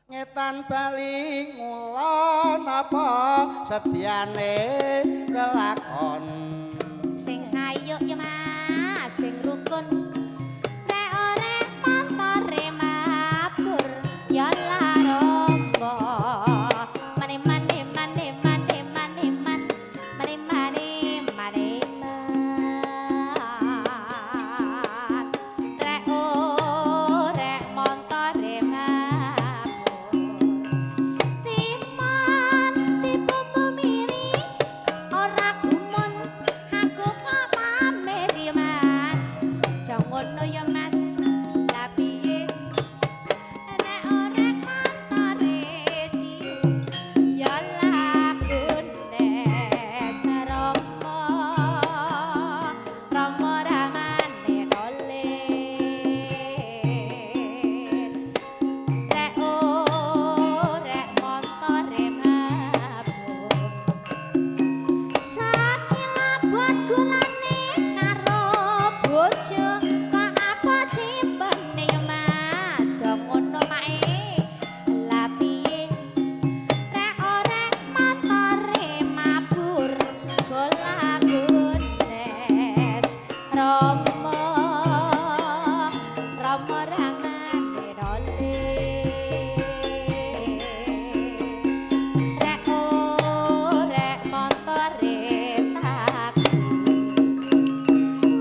Ngetan bali ngulon apa sedyane kelakon sing sayuk ya Mas sing rukun nek ora montore mabur ya larombo mane mane mane mane mane man mane mane mane rek ora montore mabur timan tipu miri ora gumun aku kok pamer ya Mas aja ngono ya Mas la piye nek ora kantore cium ya lakune sarama rama ramane dole rek ora montore mabuk sakilabot gulane karo bojo kok apa cimbene ya Mas aja ngono mae la piye rek ora motore mabur golagunes rama rama ramane dole rek ora montore taksi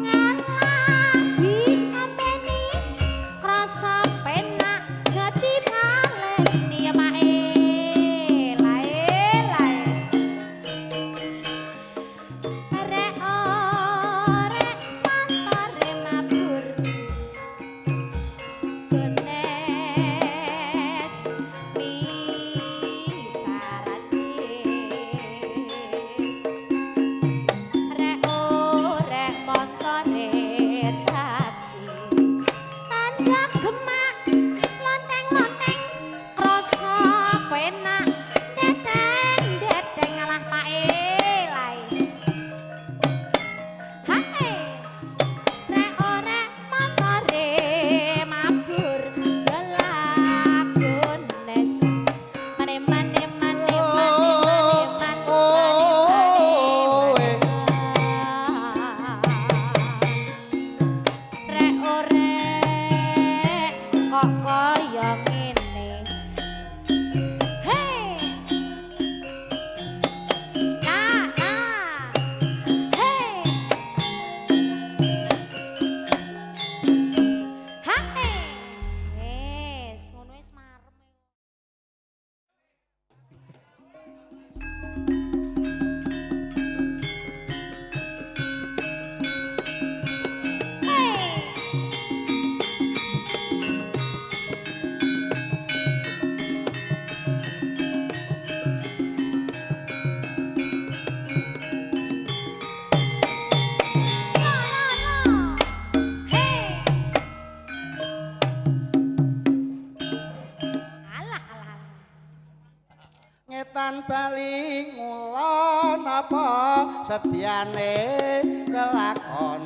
ngalami ngomeni krasa penak jadi baleni ya mae lae rek ora montore mabur genes bicarane rek ora montore taksi tanda gemak lonteng-lonteng krasa penak deteng ngalah pae lae hae rek ora montore mabur gelagunes mane mane mane mane mane mane rek ora kok kaya ngene hei nah hei hae wis ngono wis marem alah alah ngetan bali ngulon apa sedyane kelakon